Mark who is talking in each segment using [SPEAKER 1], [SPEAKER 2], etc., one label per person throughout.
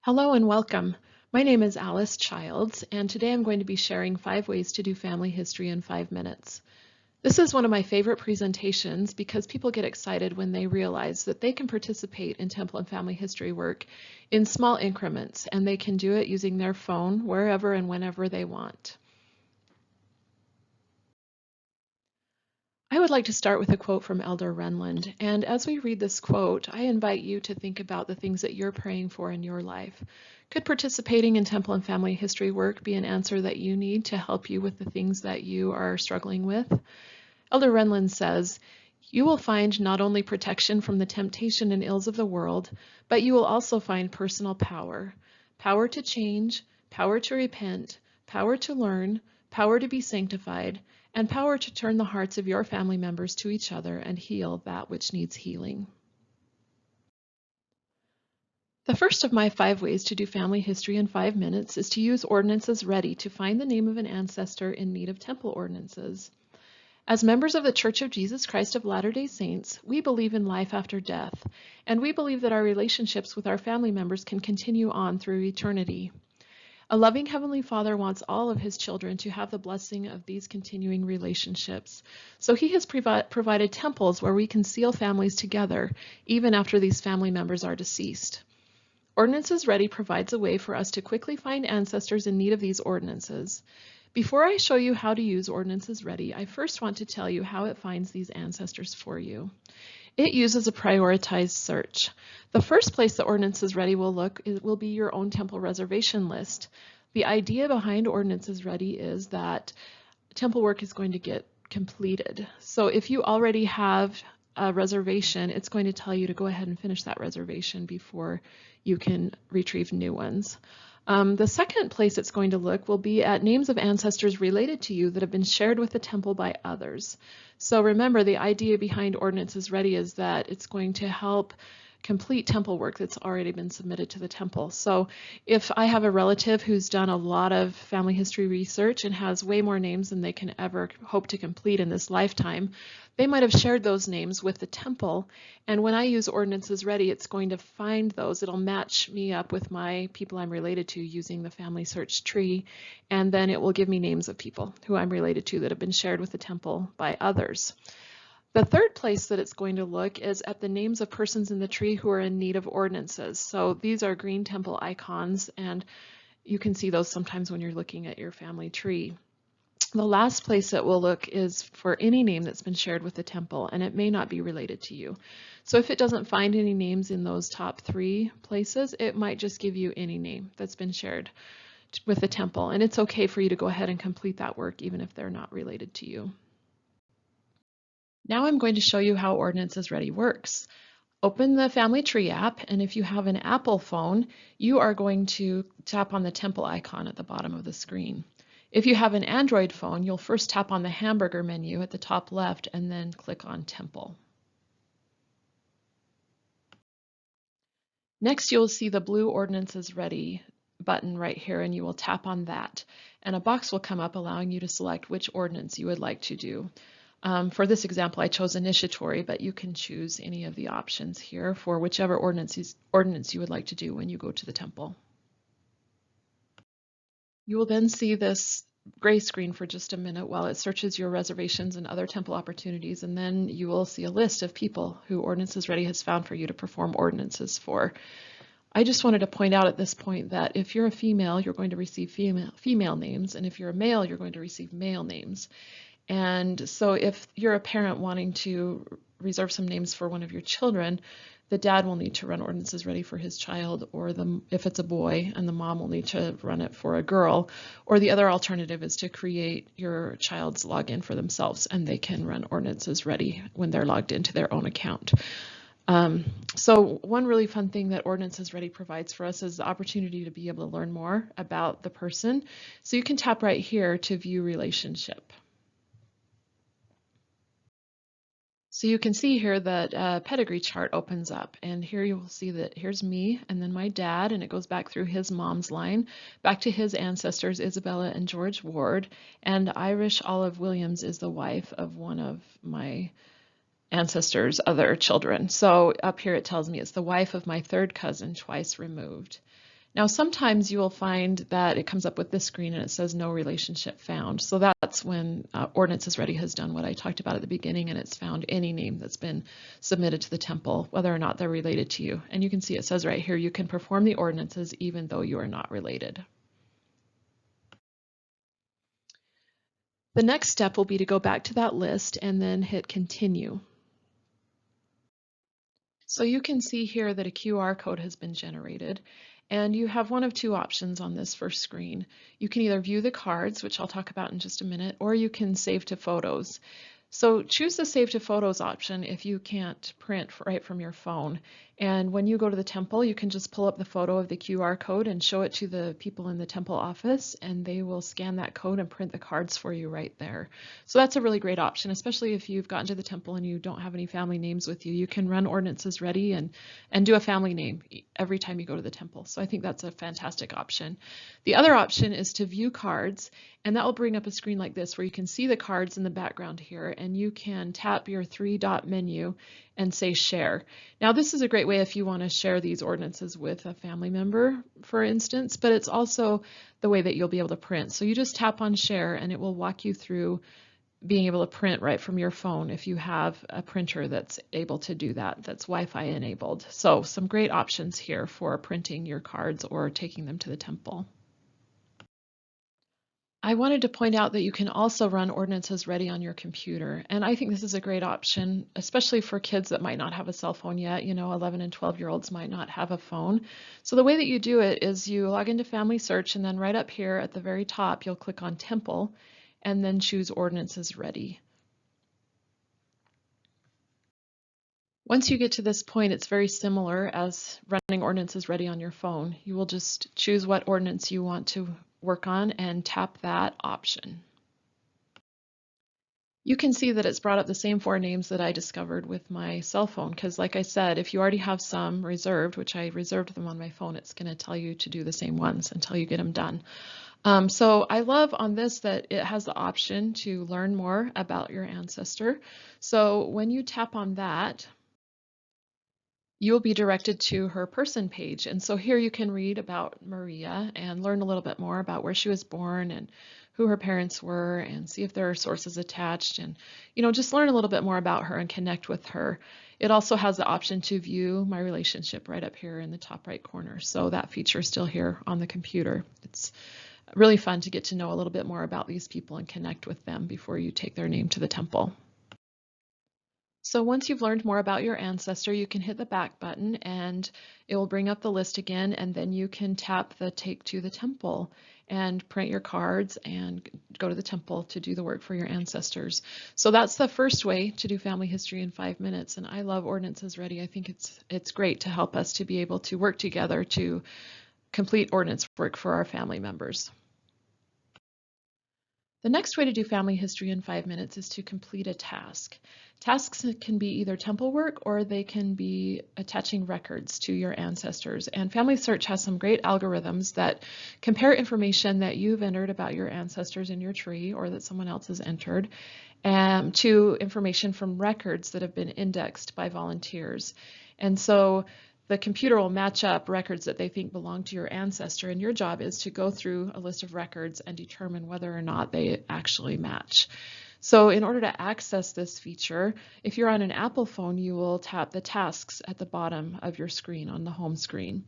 [SPEAKER 1] Hello and welcome. My name is Alice Childs, and today I'm going to be sharing 5 ways to do family history in 5 minutes. This is one of my favorite presentations because people get excited when they realize that they can participate in temple and family history work in small increments, and they can do it using their phone wherever and whenever they want. I would like to start with a quote from Elder Renlund, and as we read this quote, I invite you to think about the things that you're praying for in your life. Could participating in temple and family history work be an answer that you need to help you with the things that you are struggling with? Elder Renlund says, "You will find not only protection from the temptation and ills of the world, but you will also find personal power. Power to change, power to repent, power to learn, power to be sanctified, and power to turn the hearts of your family members to each other and heal that which needs healing." The first of my 5 ways to do family history in 5 minutes is to use Ordinances Ready to find the name of an ancestor in need of temple ordinances. As members of the Church of Jesus Christ of Latter-day Saints, we believe in life after death, and we believe that our relationships with our family members can continue on through eternity. A loving Heavenly Father wants all of His children to have the blessing of these continuing relationships. So He has provided temples where we can seal families together, even after these family members are deceased. Ordinances Ready provides a way for us to quickly find ancestors in need of these ordinances. Before I show you how to use Ordinances Ready, I first want to tell you how it finds these ancestors for you. It uses a prioritized search. The first place the Ordinances Ready will look will be your own temple reservation list. The idea behind Ordinances Ready is that temple work is going to get completed. So if you already have a reservation, it's going to tell you to go ahead and finish that reservation before you can retrieve new ones. The second place it's going to look will be at names of ancestors related to you that have been shared with the temple by others. So remember, the idea behind Ordinances Ready is that it's going to help complete temple work that's already been submitted to the temple. So if I have a relative who's done a lot of family history research and has way more names than they can ever hope to complete in this lifetime, they might have shared those names with the temple. And when I use Ordinances Ready, it's going to find those. It'll match me up with my people I'm related to using the FamilySearch Tree. And then it will give me names of people who I'm related to that have been shared with the temple by others. The third place that it's going to look is at the names of persons in the tree who are in need of ordinances. So these are green temple icons, and you can see those sometimes when you're looking at your family tree. The last place it will look is for any name that's been shared with the temple, and it may not be related to you. So if it doesn't find any names in those top 3 places, it might just give you any name that's been shared with the temple, and it's okay for you to go ahead and complete that work even if they're not related to you. Now I'm going to show you how Ordinances Ready works. Open the Family Tree app, and if you have an Apple phone, you are going to tap on the temple icon at the bottom of the screen. If you have an Android phone, you'll first tap on the hamburger menu at the top left and then click on Temple. Next, you'll see the blue Ordinances Ready button right here, and you will tap on that. And a box will come up allowing you to select which ordinance you would like to do. For this example, I chose initiatory, but you can choose any of the options here for whichever ordinance you would like to do when you go to the temple. You will then see this gray screen for just a minute while it searches your reservations and other temple opportunities, and then you will see a list of people who Ordinances Ready has found for you to perform ordinances for. I just wanted to point out at this point that if you're a female, you're going to receive female names, and if you're a male, you're going to receive male names. And so if you're a parent wanting to reserve some names for one of your children, the dad will need to run Ordinances Ready for his child, or if it's a boy, and the mom will need to run it for a girl. Or the other alternative is to create your child's login for themselves, and they can run Ordinances Ready when they're logged into their own account. So one really fun thing that Ordinances Ready provides for us is the opportunity to be able to learn more about the person. So you can tap right here to view relationship. So you can see here that a pedigree chart opens up, and here you will see that here's me and then my dad, and it goes back through his mom's line, back to his ancestors, Isabella and George Ward, and Irish Olive Williams is the wife of one of my ancestors' other children. So up here it tells me it's the wife of my third cousin twice removed. Now, sometimes you will find that it comes up with this screen and it says no relationship found. So that's when Ordinances Ready has done what I talked about at the beginning, and it's found any name that's been submitted to the temple, whether or not they're related to you. And you can see it says right here, you can perform the ordinances even though you are not related. The next step will be to go back to that list and then hit continue. So you can see here that a QR code has been generated, and you have one of two options on this first screen. You can either view the cards, which I'll talk about in just a minute, or you can save to photos. So choose the Save to Photos option if you can't print right from your phone. And when you go to the temple, you can just pull up the photo of the QR code and show it to the people in the temple office, and they will scan that code and print the cards for you right there. So that's a really great option, especially if you've gotten to the temple and you don't have any family names with you. You can run Ordinances Ready and do a family name every time you go to the temple. So I think that's a fantastic option. The other option is to view cards, and that will bring up a screen like this where you can see the cards in the background here, and you can tap your three-dot menu and say share. Now this is a great way if you want to share these ordinances with a family member, for instance, but it's also the way that you'll be able to print. So you just tap on share and it will walk you through being able to print right from your phone if you have a printer that's able to do that, that's Wi-Fi enabled. So some great options here for printing your cards or taking them to the temple. I wanted to point out that you can also run Ordinances Ready on your computer, and I think this is a great option, especially for kids that might not have a cell phone yet. 11 and 12-year-olds might not have a phone. So the way that you do it is you log into FamilySearch, and then right up here at the very top, you'll click on Temple, and then choose Ordinances Ready. Once you get to this point, it's very similar as running Ordinances Ready on your phone. You will just choose what ordinance you want to work on and tap that option. You can see that it's brought up the same four names that I discovered with my cell phone, because like I said, if you already have some reserved, which I reserved them on my phone, it's going to tell you to do the same ones until you get them done. So I love on this that it has the option to learn more about your ancestor. So when you tap on that, you'll be directed to her person page. And so here you can read about Maria and learn a little bit more about where she was born and who her parents were, and see if there are sources attached, and just learn a little bit more about her and connect with her. It also has the option to view my relationship right up here in the top right corner. So that feature is still here on the computer. It's really fun to get to know a little bit more about these people and connect with them before you take their name to the temple. So once you've learned more about your ancestor, you can hit the back button and it will bring up the list again, and then you can tap the Take to the Temple and print your cards and go to the temple to do the work for your ancestors. So that's the first way to do family history in 5 minutes, and I love Ordinances Ready. I think it's great to help us to be able to work together to complete ordinance work for our family members. The next way to do family history in 5 minutes is to complete a task. Tasks can be either temple work or they can be attaching records to your ancestors. And FamilySearch has some great algorithms that compare information that you've entered about your ancestors in your tree or that someone else has entered to information from records that have been indexed by volunteers. And so the computer will match up records that they think belong to your ancestor, and your job is to go through a list of records and determine whether or not they actually match. So in order to access this feature, if you're on an Apple phone, you will tap the tasks at the bottom of your screen on the home screen.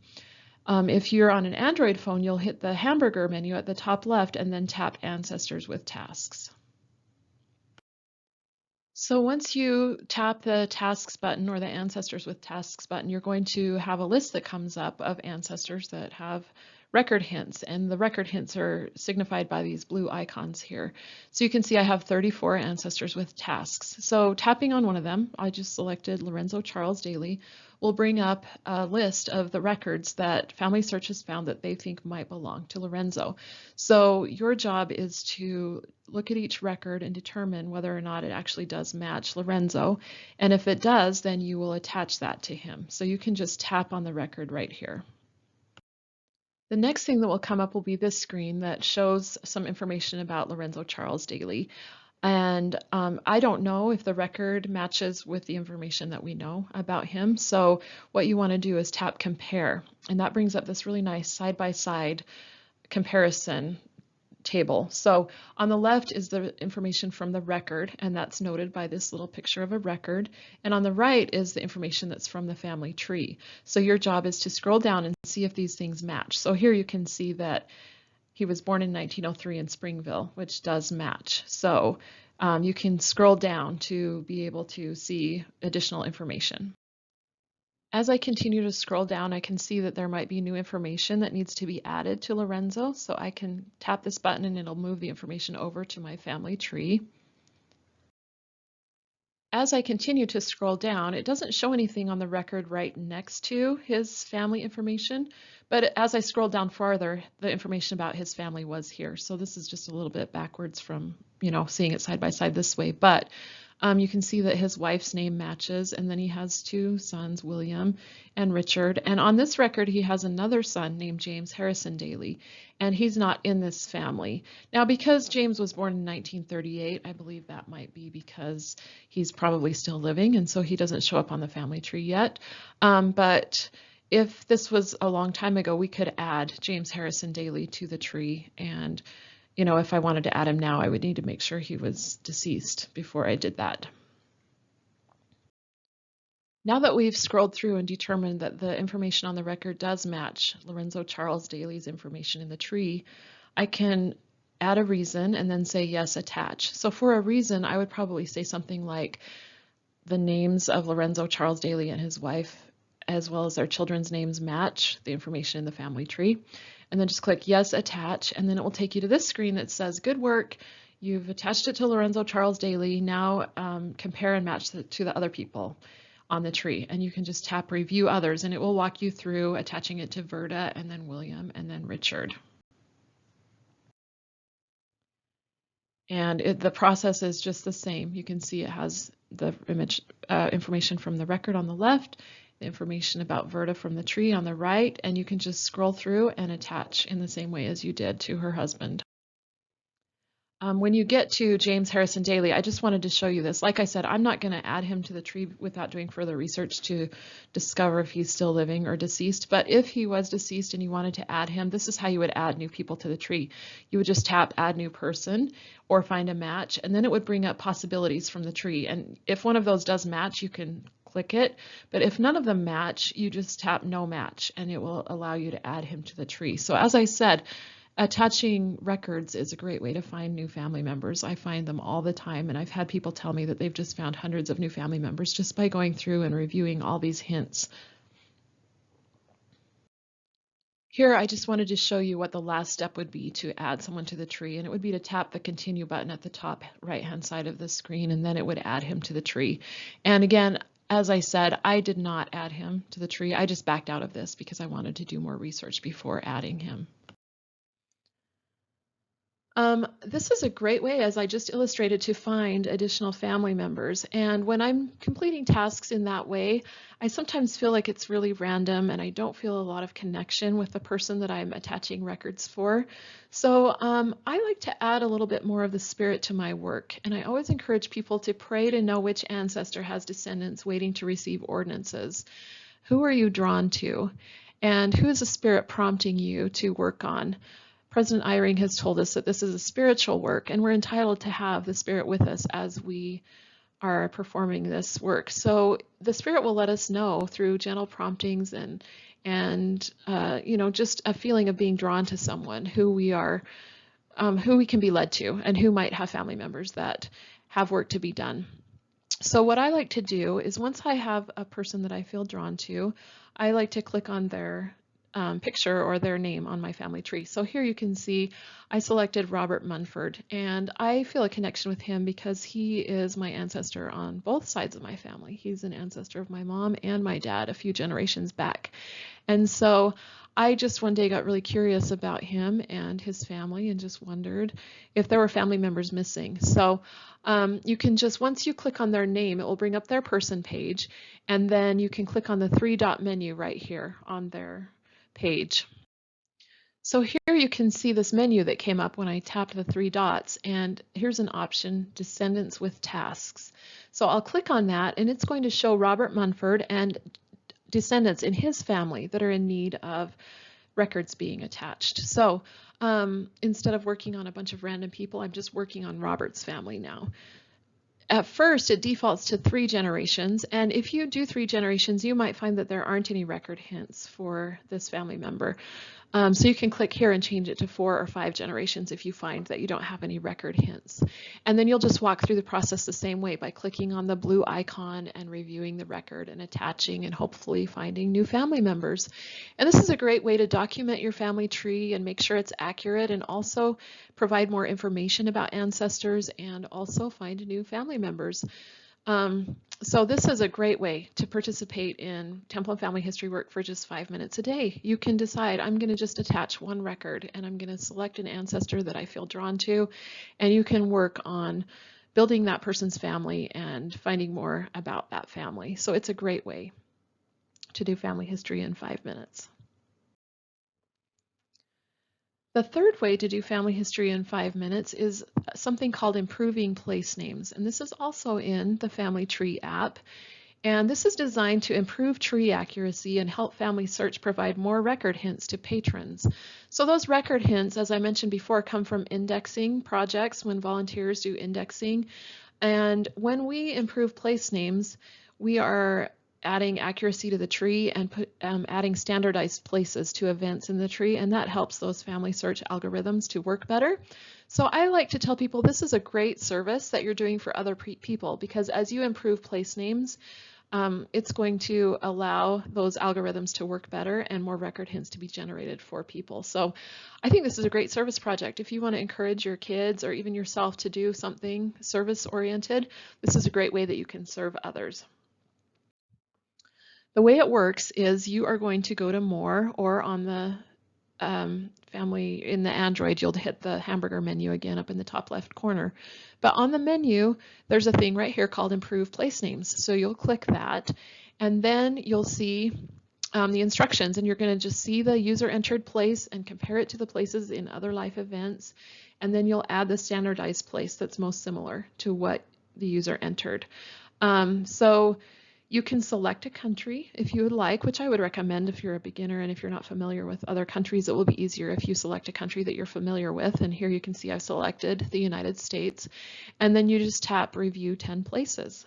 [SPEAKER 1] If you're on an Android phone, you'll hit the hamburger menu at the top left and then tap Ancestors with Tasks. So once you tap the Tasks button or the Ancestors with Tasks button, you're going to have a list that comes up of ancestors that have record hints, and the record hints are signified by these blue icons here. So you can see I have 34 ancestors with tasks. So tapping on one of them, I just selected Lorenzo Charles Daly, will bring up a list of the records that FamilySearch has found that they think might belong to Lorenzo. So your job is to look at each record and determine whether or not it actually does match Lorenzo. And if it does, then you will attach that to him. So you can just tap on the record right here. The next thing that will come up will be this screen that shows some information about Lorenzo Charles Daly. And I don't know if the record matches with the information that we know about him. So what you want to do is tap compare. And that brings up this really nice side-by-side comparison table. So on the left is the information from the record, and that's noted by this little picture of a record. And on the right is the information that's from the family tree. So your job is to scroll down and see if these things match. So here you can see that he was born in 1903 in Springville, which does match. So you can scroll down to be able to see additional information. As I continue to scroll down, I can see that there might be new information that needs to be added to Lorenzo. So I can tap this button and it'll move the information over to my family tree. As I continue to scroll down, it doesn't show anything on the record right next to his family information, but as I scroll down farther, the information about his family was here. So this is just a little bit backwards from, seeing it side by side this way, but you can see that his wife's name matches, and then he has two sons, William and Richard. And on this record, he has another son named James Harrison Daly, and he's not in this family. Now, because James was born in 1938, I believe that might be because he's probably still living, and so he doesn't show up on the family tree yet. But if this was a long time ago, we could add James Harrison Daly to the tree, and if I wanted to add him now, I would need to make sure he was deceased before I did that. Now that we've scrolled through and determined that the information on the record does match Lorenzo Charles Daly's information in the tree, I can add a reason and then say yes, attach. So for a reason, I would probably say something like the names of Lorenzo Charles Daly and his wife, as well as their children's names, match the information in the family tree. And then just click yes, attach, and then it will take you to this screen that says good work. You've attached it to Lorenzo Charles Daly. Now compare and match to the other people on the tree. And you can just tap review others, and it will walk you through attaching it to Verda and then William and then Richard. And the process is just the same. You can see it has the image information from the record on the left, the information about Verda from the tree on the right, and you can just scroll through and attach in the same way as you did to her husband. When you get to James Harrison Daly, I just wanted to show you this. Like I said, I'm not going to add him to the tree without doing further research to discover if he's still living or deceased. But if he was deceased and you wanted to add him, this is how you would add new people to the tree. You would just tap add new person or find a match, and then it would bring up possibilities from the tree. And if one of those does match, you can click it. But if none of them match, you just tap no match, and it will allow you to add him to the tree. So as I said, attaching records is a great way to find new family members. I find them all the time, and I've had people tell me that they've just found hundreds of new family members just by going through and reviewing all these hints. Here, I just wanted to show you what the last step would be to add someone to the tree, and it would be to tap the continue button at the top right-hand side of the screen, and then it would add him to the tree. And again, as I said, I did not add him to the tree. I just backed out of this because I wanted to do more research before adding him. This is a great way, as I just illustrated, to find additional family members. And when I'm completing tasks in that way, I sometimes feel like it's really random and I don't feel a lot of connection with the person that I'm attaching records for. So I like to add a little bit more of the spirit to my work. And I always encourage people to pray to know which ancestor has descendants waiting to receive ordinances. Who are you drawn to? And who is the spirit prompting you to work on? President Eyring has told us that this is a spiritual work, and we're entitled to have the Spirit with us as we are performing this work. So the Spirit will let us know through gentle promptings and just a feeling of being drawn to someone who we are, who we can be led to, and who might have family members that have work to be done. So what I like to do is once I have a person that I feel drawn to, I like to click on their picture or their name on my family tree. So here you can see I selected Robert Munford, and I feel a connection with him because he is my ancestor on both sides of my family. He's an ancestor of my mom and my dad a few generations back. And so I just one day got really curious about him and his family and just wondered if there were family members missing. So you can just, once you click on their name, it will bring up their person page, and then you can click on the 3-dot menu right here on their page. So here you can see this menu that came up when I tapped the 3 dots, and here's an option, Descendants with Tasks. So I'll click on that, and it's going to show Robert Munford and descendants in his family that are in need of records being attached. So instead of working on a bunch of random people, I'm just working on Robert's family now. At first, it defaults to 3 generations, and if you do 3 generations, you might find that there aren't any record hints for this family member. So you can click here and change it to 4 or 5 generations if you find that you don't have any record hints. And then you'll just walk through the process the same way by clicking on the blue icon and reviewing the record and attaching and hopefully finding new family members. And this is a great way to document your family tree and make sure it's accurate, and also provide more information about ancestors and also find new family members. So this is a great way to participate in Temple and Family History work for just 5 minutes a day. You can decide, I'm going to just attach one record, and I'm going to select an ancestor that I feel drawn to, and you can work on building that person's family and finding more about that family. So it's a great way to do family history in 5 minutes. The third way to do family history in 5 minutes is something called improving place names. And this is also in the Family Tree app. And this is designed to improve tree accuracy and help FamilySearch provide more record hints to patrons. So those record hints, as I mentioned before, come from indexing projects when volunteers do indexing. And when we improve place names, we are adding accuracy to the tree and adding standardized places to events in the tree, and that helps those FamilySearch algorithms to work better. So I like to tell people this is a great service that you're doing for other people, because as you improve place names, it's going to allow those algorithms to work better and more record hints to be generated for people. So I think this is a great service project. If you want to encourage your kids or even yourself to do something service-oriented, this is a great way that you can serve others. The way it works is you are going to go to More, or on the family in the Android, you'll hit the hamburger menu again up in the top left corner. But on the menu, there's a thing right here called Improve Place Names. So you'll click that, and then you'll see the instructions, and you're going to just see the user entered place and compare it to the places in other life events. And then you'll add the standardized place that's most similar to what the user entered. So you can select a country if you would like, which I would recommend if you're a beginner and if you're not familiar with other countries. It will be easier if you select a country that you're familiar with. And here you can see I've selected the United States. And then you just tap Review 10 Places.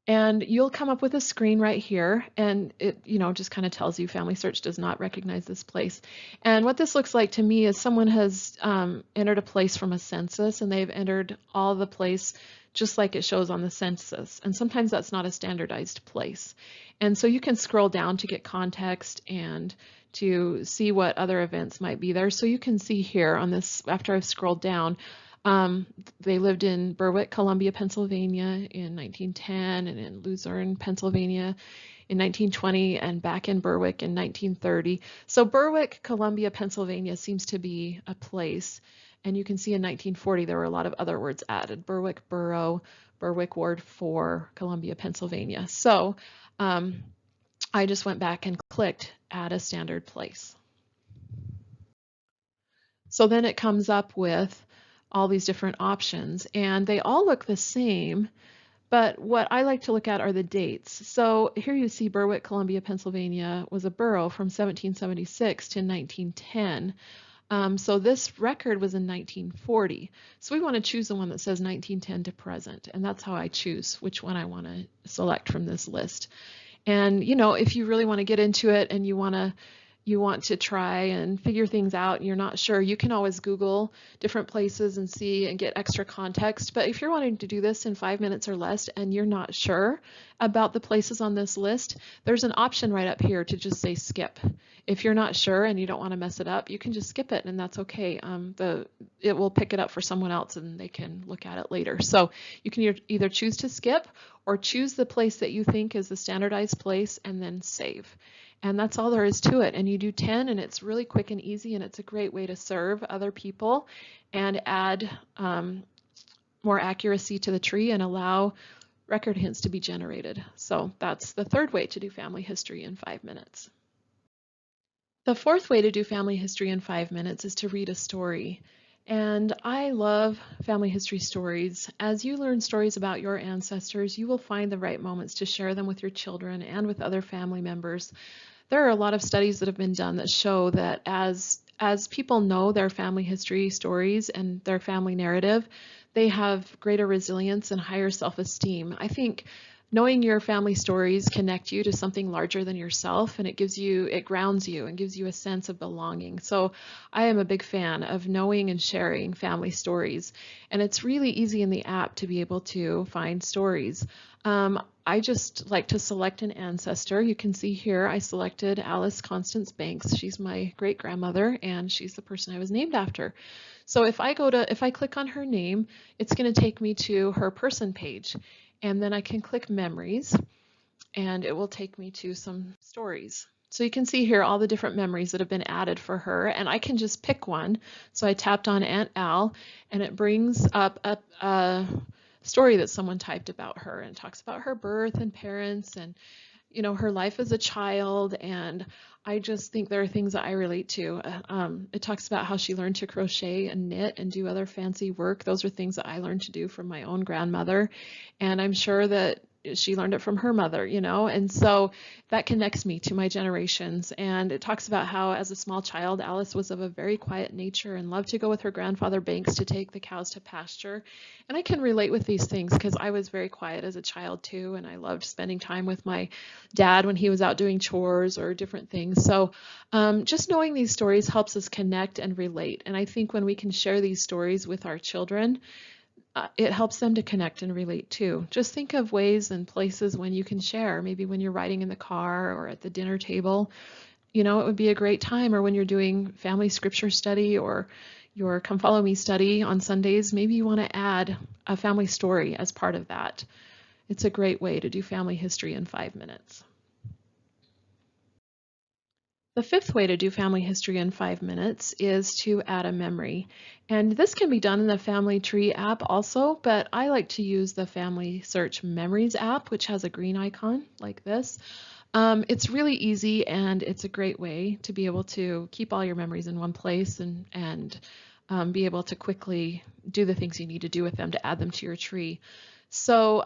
[SPEAKER 1] And you'll come up with a screen right here, and it just kind of tells you FamilySearch does not recognize this place. And what this looks like to me is someone has entered a place from a census, and they've entered all the place just like it shows on the census. And sometimes that's not a standardized place. And so you can scroll down to get context and to see what other events might be there. So you can see here on this, after I've scrolled down, they lived in Berwick, Columbia, Pennsylvania in 1910, and in Luzerne, Pennsylvania in 1920, and back in Berwick in 1930. So Berwick, Columbia, Pennsylvania seems to be a place. And you can see in 1940 there were a lot of other words added: Berwick Borough, Berwick Ward 4, Columbia, Pennsylvania. So I just went back and clicked Add a Standard Place. So then it comes up with all these different options, and they all look the same, but what I like to look at are the dates. So here you see Berwick, Columbia, Pennsylvania was a borough from 1776 to 1910. So this record was in 1940. So we want to choose the one that says 1910 to present, and that's how I choose which one I want to select from this list. And if you really want to get into it and you want to you want to try and figure things out and you're not sure, you can always Google different places and see and get extra context. But if you're wanting to do this in 5 minutes or less and you're not sure about the places on this list, there's an option right up here to just say skip. If you're not sure and you don't want to mess it up, you can just skip it and that's okay. It will pick it up for someone else and they can look at it later. So you can either choose to skip or choose the place that you think is the standardized place and then save. And that's all there is to it. And you do 10 and it's really quick and easy and it's a great way to serve other people and add more accuracy to the tree and allow record hints to be generated. So that's the third way to do family history in 5 minutes. The fourth way to do family history in 5 minutes is to read a story. And I love family history stories. As you learn stories about your ancestors, you will find the right moments to share them with your children and with other family members. There are a lot of studies that have been done that show that as people know their family history stories and their family narrative, they have greater resilience and higher self-esteem. I think knowing your family stories connect you to something larger than yourself, and it grounds you and gives you a sense of belonging. So I am a big fan of knowing and sharing family stories, and it's really easy in the app to be able to find stories. I just like to select an ancestor. You can see here I selected Alice Constance Banks. She's my great grandmother and she's the person I was named after. So if I click on her name, it's going to take me to her person page. And then I can click memories and it will take me to some stories. So you can see here all the different memories that have been added for her, and I can just pick one. So I tapped on Aunt Al and it brings up a story that someone typed about her and talks about her birth and parents and her life as a child, and I just think there are things that I relate to. It talks about how she learned to crochet and knit and do other fancy work. Those are things that I learned to do from my own grandmother, and I'm sure that she learned it from her mother, and so that connects me to my generations. And it talks about how as a small child, Alice was of a very quiet nature and loved to go with her grandfather Banks to take the cows to pasture. And I can relate with these things because I was very quiet as a child too, and I loved spending time with my dad when he was out doing chores or different things. So just knowing these stories helps us connect and relate. And I think when we can share these stories with our children, it helps them to connect and relate too. Just think of ways and places when you can share, maybe when you're riding in the car or at the dinner table. It would be a great time, or when you're doing family scripture study or your Come Follow Me study on Sundays, maybe you want to add a family story as part of that. It's a great way to do family history in 5 minutes. The fifth way to do family history in 5 minutes is to add a memory. And this can be done in the Family Tree app also, but I like to use the FamilySearch Memories app, which has a green icon like this. It's really easy and it's a great way to be able to keep all your memories in one place and be able to quickly do the things you need to do with them to add them to your tree. So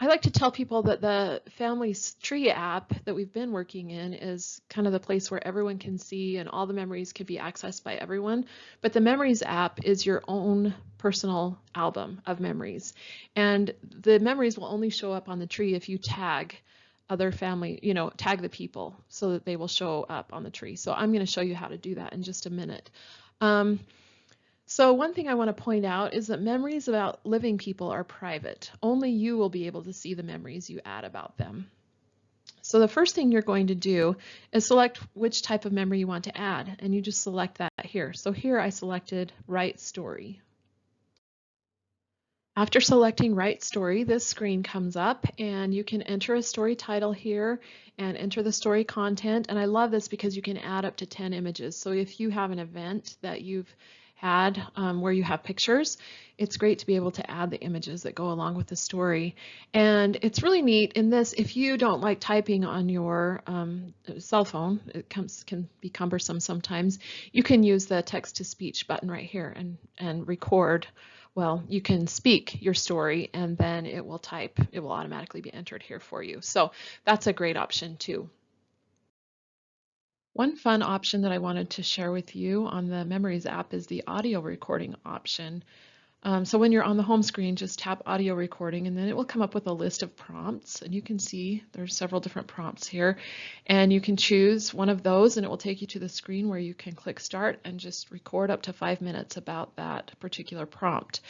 [SPEAKER 1] I like to tell people that the Family Tree app that we've been working in is kind of the place where everyone can see and all the memories can be accessed by everyone. But the Memories app is your own personal album of memories. And the memories will only show up on the tree if you tag other family, tag the people so that they will show up on the tree. So I'm going to show you how to do that in just a minute. So one thing I want to point out is that memories about living people are private. Only you will be able to see the memories you add about them. So the first thing you're going to do is select which type of memory you want to add, and you just select that here. So here I selected Write Story. After selecting Write Story, this screen comes up and you can enter a story title here and enter the story content. And I love this because you can add up to 10 images. So if you have an event that you've had where you have pictures, it's great to be able to add the images that go along with the story. And it's really neat in this, if you don't like typing on your cell phone, it can be cumbersome sometimes, you can use the text-to-speech button right here and record. Well, you can speak your story and then it will automatically be entered here for you. So that's a great option too. One fun option that I wanted to share with you on the Memories app is the audio recording option. So when you're on the home screen, just tap audio recording and then it will come up with a list of prompts, and you can see there's several different prompts here, and you can choose one of those and it will take you to the screen where you can click start and just record up to 5 minutes about that particular prompt.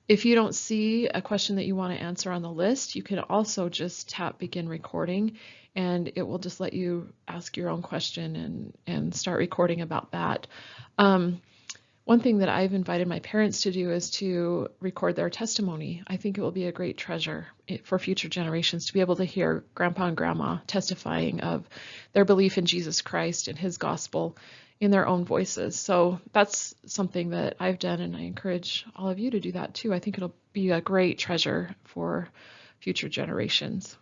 [SPEAKER 1] If you don't see a question that you want to answer on the list, you can also just tap begin recording and it will just let you ask your own question and start recording about that. One thing that I've invited my parents to do is to record their testimony. I think it will be a great treasure for future generations to be able to hear Grandpa and Grandma testifying of their belief in Jesus Christ and his gospel in their own voices. So that's something that I've done, and I encourage all of you to do that too. I think it'll be a great treasure for future generations.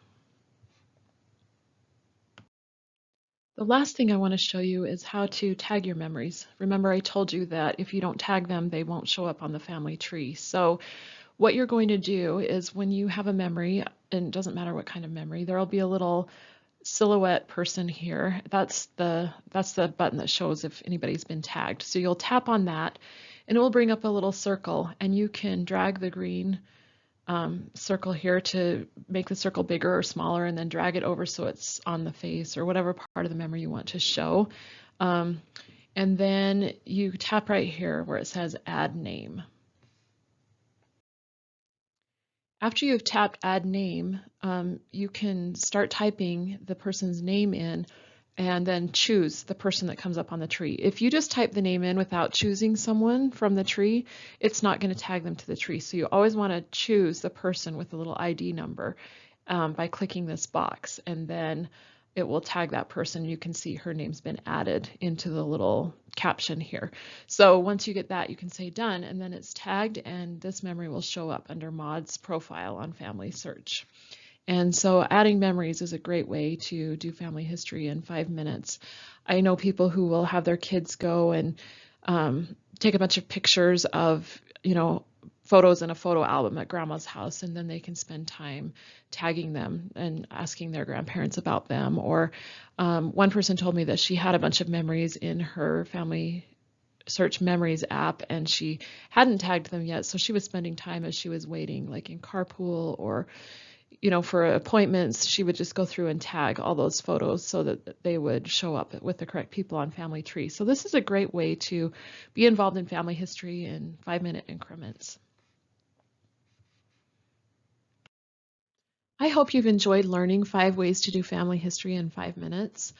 [SPEAKER 1] The last thing I want to show you is how to tag your memories. Remember, I told you that if you don't tag them, they won't show up on the family tree. So what you're going to do is when you have a memory, and it doesn't matter what kind of memory, there'll be a little silhouette person here. That's the button that shows if anybody's been tagged. So you'll tap on that and it will bring up a little circle, and you can drag the green circle here to make the circle bigger or smaller, and then drag it over so it's on the face or whatever part of the memory you want to show. And then you tap right here where it says add name. After you've tapped add name, you can start typing the person's name in and then choose the person that comes up on the tree. If you just type the name in without choosing someone from the tree, it's not going to tag them to the tree. So you always want to choose the person with the little ID number by clicking this box, and then it will tag that person. You can see her name's been added into the little caption here. So once you get that, you can say done, and then it's tagged, and this memory will show up under Maud's profile on FamilySearch. And so adding memories is a great way to do family history in 5 minutes. I know people who will have their kids go and take a bunch of pictures of, photos in a photo album at grandma's house, and then they can spend time tagging them and asking their grandparents about them. Or one person told me that she had a bunch of memories in her FamilySearch Memories app and she hadn't tagged them yet, so she was spending time as she was waiting, like in carpool or for appointments. She would just go through and tag all those photos so that they would show up with the correct people on Family Tree. So this is a great way to be involved in family history in 5-minute increments. I hope you've enjoyed learning 5 ways to do family history in 5 minutes.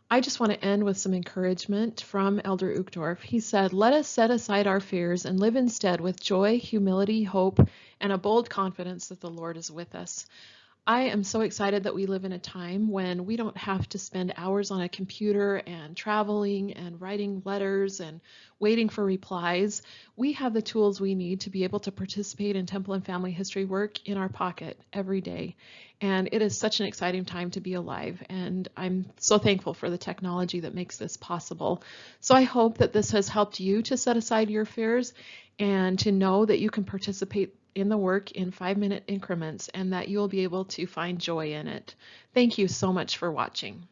[SPEAKER 1] I just want to end with some encouragement from Elder Uchtdorf. He said, "Let us set aside our fears and live instead with joy, humility, hope, and a bold confidence that the Lord is with us." I am so excited that we live in a time when we don't have to spend hours on a computer and traveling and writing letters and waiting for replies. We have the tools we need to be able to participate in temple and family history work in our pocket every day. And it is such an exciting time to be alive. And I'm so thankful for the technology that makes this possible. So I hope that this has helped you to set aside your fears and to know that you can participate in the work in 5-minute increments and that you'll be able to find joy in it. Thank you so much for watching.